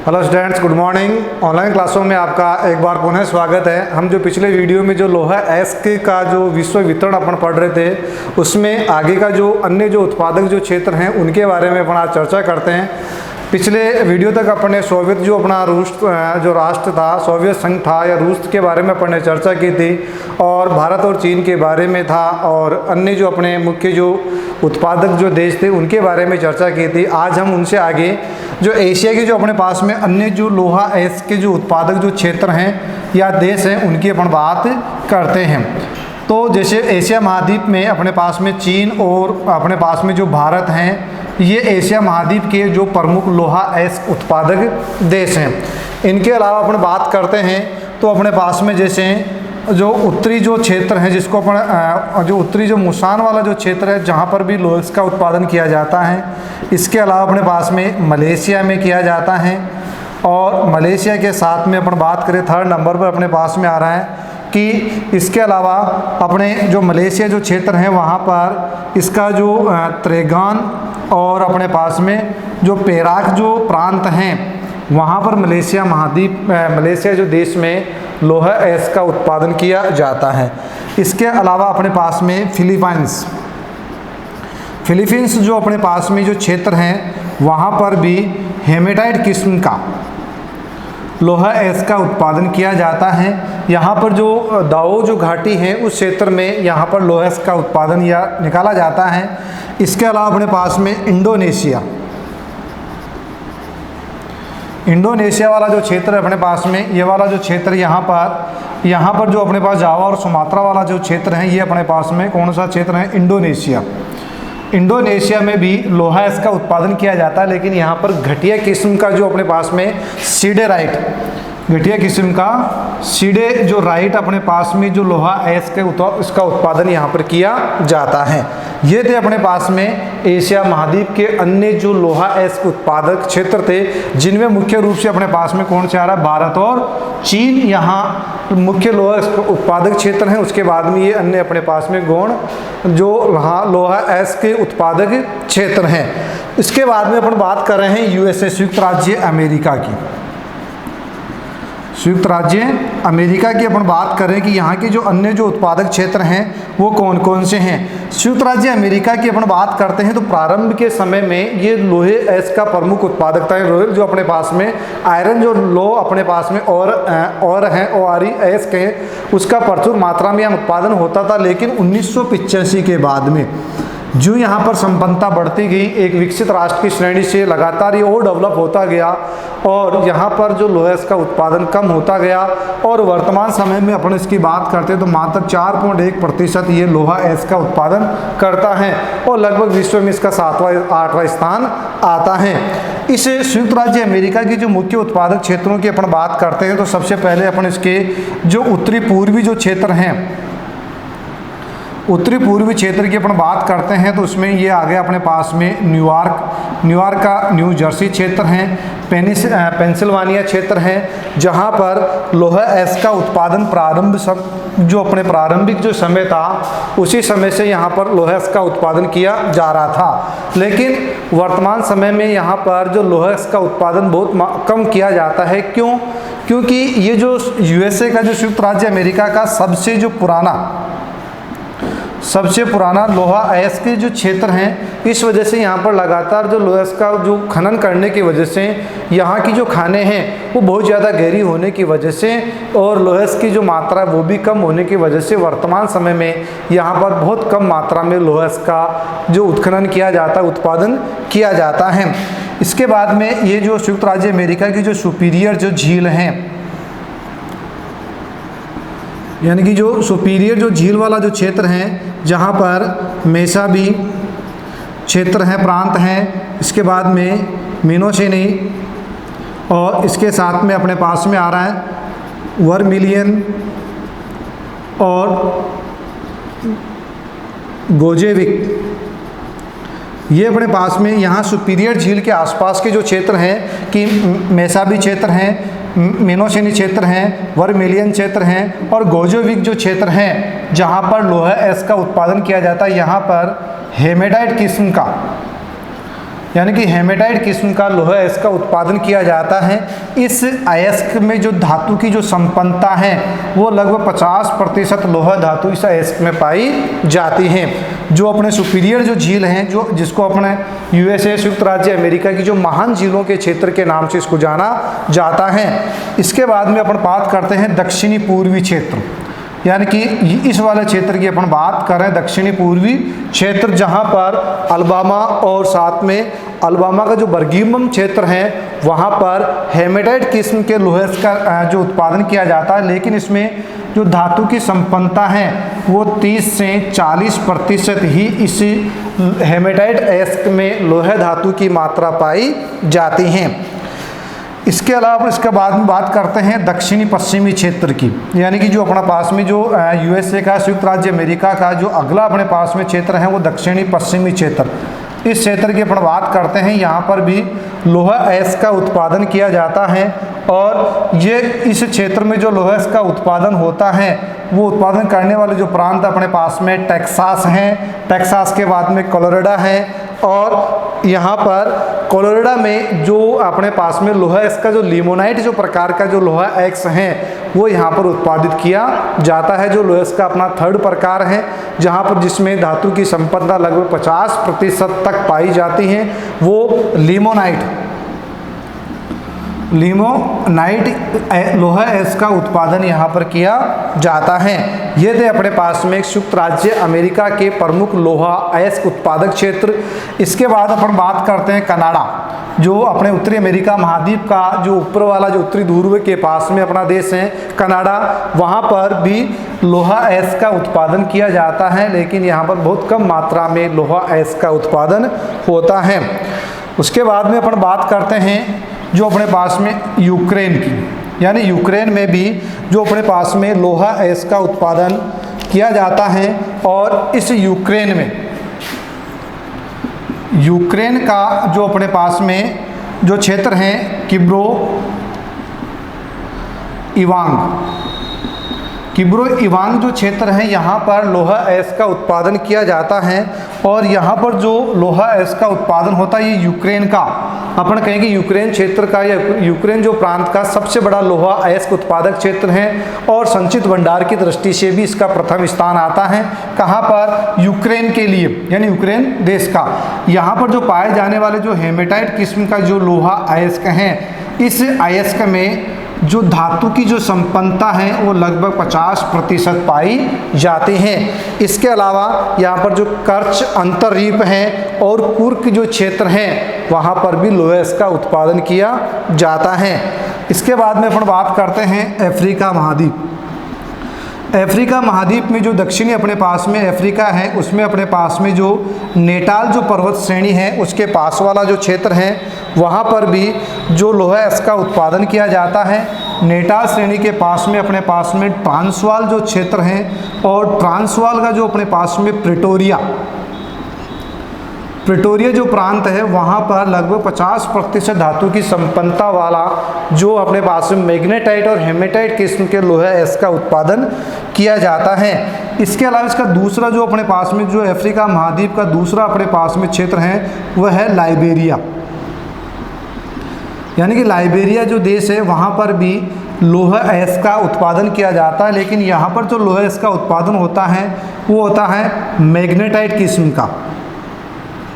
Hello students, good morning. Online क्लासों में आपका एक बार पुनः स्वागत है। हम जो पिछले वीडियो में जो लोहा अयस्क का जो विश्व वितरण अपन पढ़ रहे थे, उसमें आगे का जो अन्य जो उत्पादक जो क्षेत्र हैं उनके बारे में अपन आज चर्चा करते हैं। पिछले वीडियो तक अपने सोवियत जो अपना रूस जो राष्ट्र था, सोवियत संघ था या रूस के बारे में अपन ने चर्चा की थी, और भारत और चीन के बारे में था, और अन्य जो अपने मुख्य जो उत्पादक जो देश थे उनके बारे में चर्चा की थी। आज हम उनसे आगे जो एशिया के जो अपने पास में अन्य जो लोहा अयस्क के जो उत्पादक जो क्षेत्र हैं या देश हैं उनकी अपन बात करते हैं। तो जैसे एशिया महाद्वीप में अपने पास में चीन और अपने पास में जो भारत हैं, ये एशिया महाद्वीप के जो प्रमुख लोहा अयस्क उत्पादक देश हैं। इनके अलावा अपन बात करते हैं तो अपने पास में जैसे जो उत्तरी जो क्षेत्र है, जिसको अपन जो उत्तरी जो मुसान वाला जो क्षेत्र है जहाँ पर भी लोहा का उत्पादन किया जाता है। इसके अलावा अपने पास में मलेशिया में किया जाता है, और मलेशिया के साथ में अपन बात करें थर्ड नंबर पर अपने पास में आ रहा है कि इसके अलावा अपने जो मलेशिया जो क्षेत्र है वहाँ पर इसका जो त्रेगान और अपने पास में जो पेराक जो प्रांत हैं वहाँ पर मलेशिया महाद्वीप मलेशिया जो देश में लोहा अयस्क का उत्पादन किया जाता है। इसके अलावा अपने पास में फिलीपींस जो अपने पास में जो क्षेत्र हैं वहाँ पर भी हेमेटाइट किस्म का लोहा अयस्क का उत्पादन किया जाता है। यहाँ पर जो दाओ जो घाटी है उस क्षेत्र में यहाँ पर लोहा अयस्क का उत्पादन या निकाला जाता है। इसके अलावा अपने पास में इंडोनेशिया वाला जो क्षेत्र है अपने पास में, ये वाला जो क्षेत्र यहाँ पर जो अपने पास जावा और सुमात्रा वाला जो क्षेत्र है, ये अपने पास में कौन सा क्षेत्र है? इंडोनेशिया में भी लोहा अयस्क का उत्पादन किया जाता है, लेकिन यहाँ पर घटिया किस्म का जो अपने पास में सीडेराइट, घटिया किस्म का सीडेराइट अपने पास में जो लोहा अयस्क इसका उत्पादन यहाँ पर किया जाता है। ये थे अपने पास में एशिया महाद्वीप के अन्य जो लोहा अयस्क उत्पादक क्षेत्र थे, जिनमें मुख्य रूप से अपने पास में कौन से आ रहा है? भारत और चीन यहाँ मुख्य लोहा उत्पादक क्षेत्र हैं। उसके बाद में ये अन्य अपने पास में गौण जो लोहा अयस्क के उत्पादक क्षेत्र हैं। इसके बाद में अपन बात कर रहे हैं यूएसए, संयुक्त राज्य अमेरिका की। संयुक्त राज्य अमेरिका की अपन बात करें कि यहाँ के जो अन्य जो उत्पादक क्षेत्र हैं वो कौन कौन से हैं। संयुक्त राज्य अमेरिका की अपन बात करते हैं तो प्रारंभ के समय में ये लोहे अयस्क का प्रमुख उत्पादक था। जो अपने पास में आयरन जो लो अपने पास में और है ORE अयस्क है, उसका प्रचुर मात्रा में यहाँ उत्पादन होता था। लेकिन 1985 के बाद में जो यहाँ पर संपन्नता बढ़ती गई, एक विकसित राष्ट्र की श्रेणी से लगातार ये और डेवलप होता गया, और यहाँ पर जो लोहा अयस्क का उत्पादन कम होता गया, और वर्तमान समय में अपन इसकी बात करते हैं तो मात्र 4.1% ये लोहा अयस्क का उत्पादन करता है, और लगभग विश्व में इसका 7वां-8वां स्थान आता है। इस संयुक्त राज्य अमेरिका के जो मुख्य उत्पादक क्षेत्रों की अपन बात करते हैं तो सबसे पहले अपन इसके जो उत्तरी पूर्वी जो क्षेत्र हैं, उत्तरी पूर्वी क्षेत्र की अपन बात करते हैं तो उसमें ये आ गया अपने पास में न्यूयॉर्क का न्यू जर्सी क्षेत्र है, पेंसिल्वानिया क्षेत्र है, जहाँ पर लोहा अयस्क का उत्पादन प्रारंभिक जो समय था उसी समय से यहाँ पर लोहा अयस्क का उत्पादन किया जा रहा था। लेकिन वर्तमान समय में यहाँ पर जो लोहा अयस्क का उत्पादन बहुत कम किया जाता है। क्यों? क्योंकि ये जो यूएसए का जो संयुक्त राज्य अमेरिका का सबसे पुराना लोहा अयस्क के जो क्षेत्र हैं, इस वजह से यहाँ पर लगातार जो लोहा अयस्क का जो खनन करने की वजह से यहाँ की जो खानें हैं वो बहुत ज़्यादा गहरी होने की वजह से, और लोहा अयस्क की जो मात्रा है वो भी कम होने की वजह से वर्तमान समय में यहाँ पर बहुत कम मात्रा में लोहा अयस्क का जो उत्खनन किया जाता है, उत्पादन किया जाता है। इसके बाद में ये जो संयुक्त राज्य अमेरिका की जो सुपीरियर जो झील हैं, यानी कि जो सुपीरियर जो झील वाला जो क्षेत्र है, जहाँ पर मेसा भी क्षेत्र है, प्रांत हैं, इसके बाद में मिनोशेनी, और इसके साथ में अपने पास में आ रहा है वर्मिलियन और गोजेविक। ये अपने पास में यहाँ सुपीरियर झील के आसपास के जो क्षेत्र हैं कि मेसाबी क्षेत्र हैं, मिनोशेनी क्षेत्र हैं, वर्मिलियन क्षेत्र हैं, और गोजोविक जो क्षेत्र हैं जहाँ पर लोहा अयस्क का उत्पादन किया जाता है। यहाँ पर हेमेटाइट किस्म का यानी कि हेमेटाइट किस्म का लोहा अयस्क का उत्पादन किया जाता है। इस अयस्क में जो धातु की जो संपन्नता है वो लगभग 50% लोहा धातु इस अयस्क में पाई जाती है। जो अपने सुपीरियर जो झील हैं, जो जिसको अपने यूएसए संयुक्त राज्य अमेरिका की जो महान झीलों के क्षेत्र के नाम से इसको जाना जाता है। इसके बाद में अपन बात करते हैं दक्षिणी पूर्वी क्षेत्र, यानी कि इस वाले क्षेत्र की अपन बात करें दक्षिणी पूर्वी क्षेत्र, जहां पर अल्बामा और साथ में अल्बामा का जो बर्गिमम क्षेत्र है वहां पर हेमेटाइट किस्म के लोहे का जो उत्पादन किया जाता है, लेकिन इसमें जो धातु की संपन्नता है वो 30 से 40% ही इस हेमेटाइट अयस्क में लोहे धातु की मात्रा पाई जाती है। इसके अलावा इसके बाद में बात करते हैं दक्षिणी पश्चिमी क्षेत्र की, यानी कि जो अपना पास में जो यूएसए का संयुक्त राज्य अमेरिका का जो अगला अपने पास में क्षेत्र है वो दक्षिणी पश्चिमी क्षेत्र। इस क्षेत्र की अपन बात करते हैं, यहाँ पर भी लोहा अयस्क का उत्पादन किया जाता है और ये इस क्षेत्र में जो लोहा अयस्क का उत्पादन होता है वो उत्पादन करने वाले जो प्रांत अपने पास में टेक्सास हैं, टेक्सास के बाद में कोलोराडो है, और यहाँ पर कोलोराडो में जो अपने पास में लोहा अयस्क का जो लिमोनाइट जो प्रकार का जो लोहा अयस्क है वो यहाँ पर उत्पादित किया जाता है। जो लोहा अयस्क का अपना थर्ड प्रकार है, जहाँ पर जिसमें धातु की संपन्नता लगभग 50% तक पाई जाती है, वो लिमोनाइट लोहा अयस्क का उत्पादन यहाँ पर किया जाता है। ये थे अपने पास में संयुक्त राज्य अमेरिका के प्रमुख लोहा अयस्क उत्पादक क्षेत्र। इसके बाद अपन बात करते हैं कनाडा, जो अपने उत्तरी अमेरिका महाद्वीप का जो ऊपर वाला जो उत्तरी ध्रुव के पास में अपना देश है कनाडा, वहाँ पर भी लोहा अयस्क का उत्पादन किया जाता है, लेकिन यहाँ पर बहुत कम मात्रा में लोहा अयस्क का उत्पादन होता है। उसके बाद में अपन बात करते हैं जो अपने पास में यूक्रेन की, यानी यूक्रेन में भी जो अपने पास में लोहा अयस्क का उत्पादन किया जाता है। और इस यूक्रेन का जो अपने पास में जो क्षेत्र है किब्रो इवांग जो क्षेत्र है यहाँ पर लोहा अयस्क का उत्पादन किया जाता है। और यहाँ पर जो लोहा अयस्क का उत्पादन होता है ये यूक्रेन का, अपन कहेंगे यूक्रेन क्षेत्र का या यूक्रेन जो प्रांत का सबसे बड़ा लोहा अयस्क उत्पादक क्षेत्र है और संचित भंडार की दृष्टि से भी इसका प्रथम स्थान आता है। कहाँ पर? यूक्रेन के लिए, यानी यूक्रेन देश का। यहाँ पर जो पाए जाने वाले जो हेमेटाइट किस्म का जो लोहा अयस्क है, इस अयस्क में जो धातु की जो संपन्नता है वो लगभग 50% पाई जाती है। इसके अलावा यहाँ पर जो कर्च अंतर्रीप है और कुर्क जो क्षेत्र है वहाँ पर भी लोहा अयस्क का उत्पादन किया जाता है। इसके बाद में अपन बात करते हैं अफ्रीका महाद्वीप। अफ्रीका महाद्वीप में जो दक्षिणी अपने पास में अफ्रीका है उसमें अपने पास में जो नेटाल जो पर्वत श्रेणी है उसके पास वाला जो क्षेत्र है वहाँ पर भी जो लोहा अयस्क का उत्पादन किया जाता है। नेटाल श्रेणी के पास में अपने पास में ट्रांसवाल जो क्षेत्र है और ट्रांसवाल का जो अपने पास में प्रिटोरिया जो प्रांत है वहाँ पर लगभग 50% धातु की संपन्नता वाला जो अपने पास में मैग्नेटाइट और हेमेटाइट किस्म के लोहा अयस्क का उत्पादन किया जाता है। इसके अलावा इसका दूसरा जो अपने पास में जो अफ्रीका महाद्वीप का दूसरा अपने पास में क्षेत्र है वह है लाइबेरिया, यानी कि लाइबेरिया जो देश है वहाँ पर भी लोहा अयस्क का उत्पादन किया जाता है, लेकिन यहाँ पर जो लोहा अयस्क का उत्पादन होता है वो होता है मैग्नेटाइट किस्म का,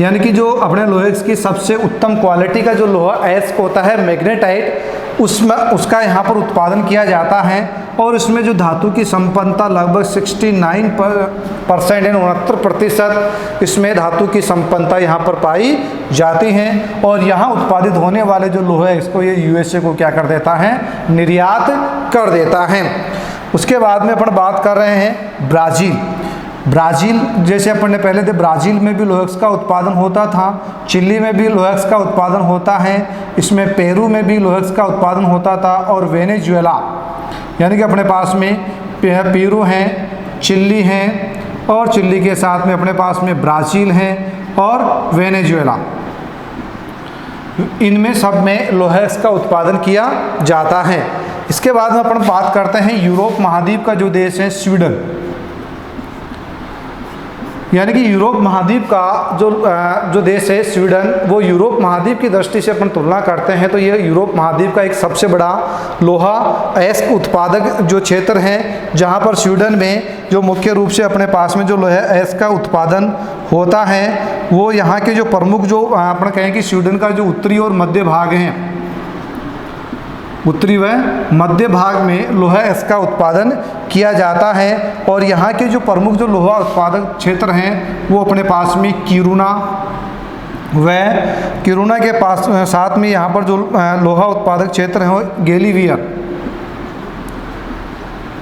यानी कि जो अपने लोहे की सबसे उत्तम क्वालिटी का जो लोहा अयस्क होता है मैग्नेटाइट, उसका यहाँ पर उत्पादन किया जाता है। और इसमें जो धातु की संपन्नता लगभग 69% यानी 69% इसमें धातु की संपन्नता यहाँ पर पाई जाती है। और यहाँ उत्पादित होने वाले जो लोहा है इसको ये यूएसए को क्या कर देता है? निर्यात कर देता है। उसके बाद में अपन बात कर रहे हैं ब्राज़ील, जैसे अपन ने पहले थे ब्राज़ील में भी लोहा अयस्क का उत्पादन होता था, चिली में भी लोहा अयस्क का उत्पादन होता है, इसमें पेरू में भी लोहा अयस्क का उत्पादन होता था, और वेनेजुएला, यानी कि अपने पास में पेरू हैं, चिली हैं, और चिली के साथ में अपने पास में ब्राज़ील हैं और वेनेजुएला, इनमें सब में लोहा अयस्क का उत्पादन किया जाता है। इसके बाद में अपन बात करते हैं यूरोप महाद्वीप का जो देश है स्वीडन। यानी कि यूरोप महाद्वीप का जो देश है स्वीडन, वो यूरोप महाद्वीप की दृष्टि से अपन तुलना करते हैं तो ये यूरोप महाद्वीप का एक सबसे बड़ा लोहा अयस्क उत्पादक जो क्षेत्र है, जहाँ पर स्वीडन में जो मुख्य रूप से अपने पास में जो लोहा अयस्क का उत्पादन होता है, वो यहाँ के जो प्रमुख जो अपन कहें कि स्वीडन का जो उत्तरी और मध्य भाग हैं, उत्तरी व मध्य भाग में लोहा अयस्क का उत्पादन किया जाता है। और यहाँ के जो प्रमुख जो लोहा उत्पादक क्षेत्र हैं वो अपने पास में किरुना व किरुना के पास साथ में यहाँ पर जो लोहा उत्पादक क्षेत्र है वो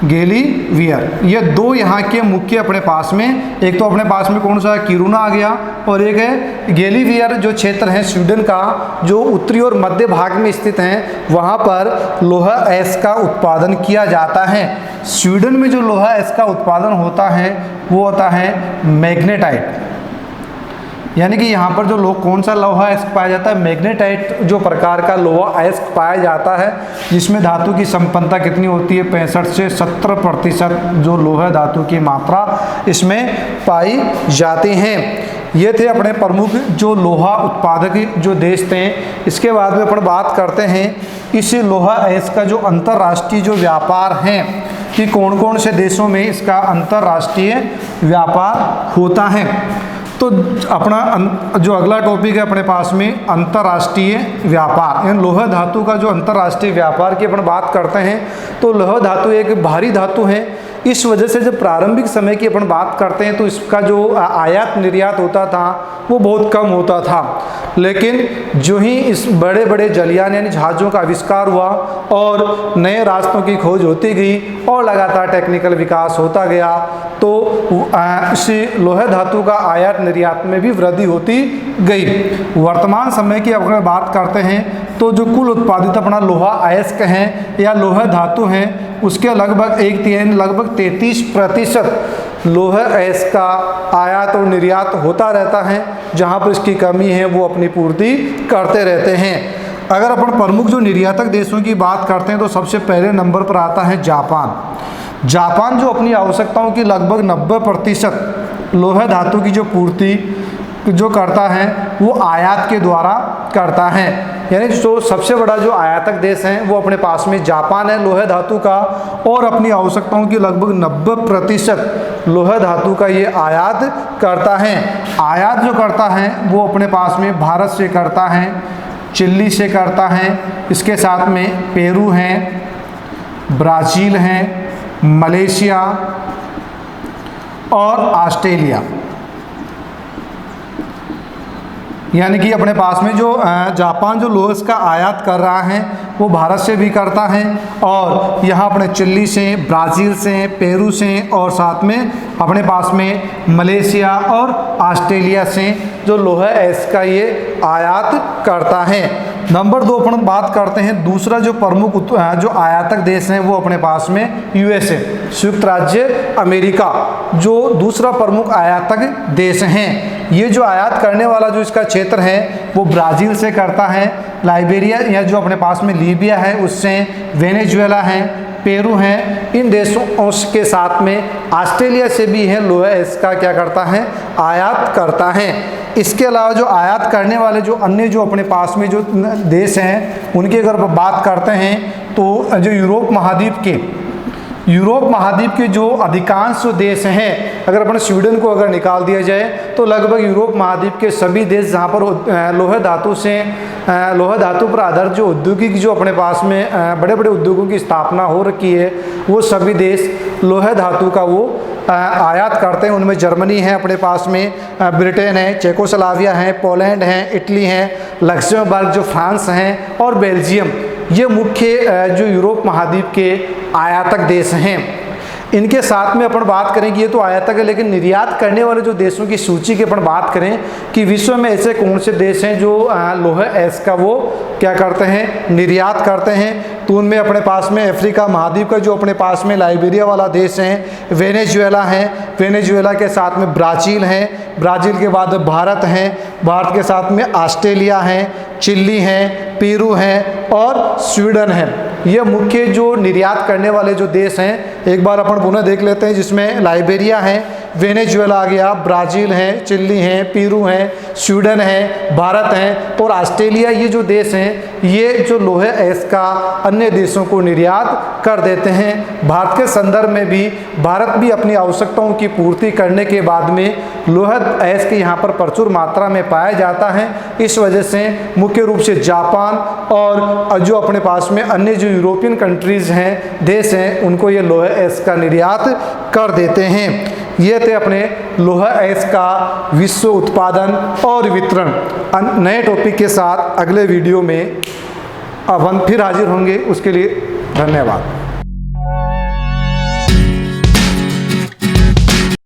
गेलीवियर, ये दो यहाँ के मुख्य अपने पास में, एक तो अपने पास में कौन सा किरुना आ गया और एक है गेलीवियर जो क्षेत्र है स्वीडन का जो उत्तरी और मध्य भाग में स्थित हैं, वहाँ पर लोहा अयस्क का उत्पादन किया जाता है। स्वीडन में जो लोहा अयस्क का उत्पादन होता है वो होता है मैग्नेटाइट, यानी कि यहाँ पर जो कौन सा लोहा अयस्क पाया जाता है, मैग्नेटाइट जो प्रकार का लोहा अयस्क पाया जाता है, जिसमें धातु की संपन्नता कितनी होती है 65 से 70% जो लोहा धातु की मात्रा इसमें पाई जाती हैं। ये थे अपने प्रमुख जो लोहा उत्पादक जो देश थे। इसके बाद में अपन बात करते हैं इस लोहा अयस्क का जो अंतर्राष्ट्रीय जो व्यापार है कि कौन कौन से देशों में इसका अंतर्राष्ट्रीय व्यापार होता है। तो अपना जो अगला टॉपिक है अपने पास में अंतर्राष्ट्रीय व्यापार, यानी लोहा धातु का जो अंतर्राष्ट्रीय व्यापार की अपन बात करते हैं तो लोहा धातु एक भारी धातु है। इस वजह से जब प्रारंभिक समय की अपन बात करते हैं तो इसका जो आयात निर्यात होता था वो बहुत कम होता था, लेकिन जो ही इस बड़े बड़े जलयान यानी जहाज़ों का आविष्कार हुआ और नए रास्तों की खोज होती गई और लगातार टेक्निकल विकास होता गया तो इस लोहा धातु का आयात निर्यात में भी वृद्धि होती गई। वर्तमान समय की अगर बात करते हैं तो जो कुल उत्पादित अपना लोहा अयस्क हैं या लोहा धातु हैं उसके लगभग 33% लोहा अयस्क का आयात और निर्यात होता रहता है, जहाँ पर इसकी कमी है वो अपनी पूर्ति करते रहते हैं। अगर अपन प्रमुख जो निर्यातक देशों की बात करते हैं तो सबसे पहले नंबर पर आता है जापान। जापान जो अपनी आवश्यकताओं की लगभग 90% लोहा धातु की जो पूर्ति जो करता है वो आयात के द्वारा करता है, यानी जो सबसे बड़ा जो आयातक देश है वो अपने पास में जापान है लोहा धातु का, और अपनी आवश्यकताओं की लगभग 90% लोहा धातु का ये आयात करता है। आयात जो करता है वो अपने पास में भारत से करता है, चिली से करता है, इसके साथ में पेरू है, ब्राज़ील है, मलेशिया और ऑस्ट्रेलिया, यानी कि अपने पास में जो जापान जो लोहा का आयात कर रहा है वो भारत से भी करता है और यहाँ अपने चिली से, ब्राज़ील से, पेरू से और साथ में अपने पास में मलेशिया और ऑस्ट्रेलिया से जो लोहा अयस्क का ये आयात करता है। नंबर 2 अपन बात करते हैं दूसरा जो प्रमुख जो आयातक देश हैं वो अपने पास में यूएसए संयुक्त राज्य अमेरिका जो दूसरा प्रमुख आयातक देश हैं। ये जो आयात करने वाला जो इसका क्षेत्र है वो ब्राज़ील से करता है, लाइबेरिया या जो अपने पास में लीबिया है उससे, वेनेजुएला है, पेरू हैं, इन देशों के साथ में ऑस्ट्रेलिया से भी है लोहा अयस्क का क्या करता है आयात करता है। इसके अलावा जो आयात करने वाले जो अन्य जो अपने पास में जो देश हैं उनकी अगर बात करते हैं तो जो यूरोप महाद्वीप के जो अधिकांश देश हैं, अगर अपन स्वीडन को अगर निकाल दिया जाए तो लगभग यूरोप महाद्वीप के सभी देश जहाँ पर लोहा धातु पर आधारित जो औद्योगिक जो अपने पास में बड़े बड़े उद्योगों की स्थापना हो रखी है वो सभी देश लोहा धातु का वो आयात करते हैं। उनमें जर्मनी है अपने पास में, ब्रिटेन है, चेकोस्लोवाकिया है, पोलैंड है, इटली है, लक्समबर्ग जो फ्रांस हैं और बेल्जियम, ये मुख्य जो यूरोप महाद्वीप के आयातक देश हैं। इनके साथ में अपन बात करें कि ये तो आयातक है, लेकिन निर्यात करने वाले जो देशों की सूची की अपन बात करें कि विश्व में ऐसे कौन से देश हैं जो लोहा अयस्क का वो क्या करते हैं निर्यात करते हैं, तो उनमें अपने पास में अफ्रीका महाद्वीप का जो अपने पास में लाइबेरिया वाला देश है, वेनेजुएला है, वेनेजुएला के साथ में ब्राज़ील है, ब्राज़ील के बाद भारत है, भारत के साथ में ऑस्ट्रेलिया है, चिली है, पेरू है और स्वीडन है। ये मुख्य जो निर्यात करने वाले जो देश हैं एक बार अपन पुनः देख लेते हैं, जिसमें लाइबेरिया है, वेनेजुएला आ गया, ब्राज़ील है, चिली है, पेरू है, स्वीडन है, भारत है और ऑस्ट्रेलिया। ये जो देश हैं ये जो लोहे अयस्क का अन्य देशों को निर्यात कर देते हैं। भारत के संदर्भ में भी भारत भी अपनी आवश्यकताओं की पूर्ति करने के बाद में लोहे अयस्क यहाँ पर प्रचुर मात्रा में पाया जाता है। इस वजह से मुख्य रूप से जापान और जो अपने पास में अन्य जो यूरोपियन कंट्रीज़ हैं, देश हैं, उनको ये लोहे अयस्क का निर्यात कर देते हैं। ये थे अपने लोहा अयस्क का विश्व उत्पादन और वितरण। नए टॉपिक के साथ अगले वीडियो में अब हम फिर हाजिर होंगे। उसके लिए धन्यवाद।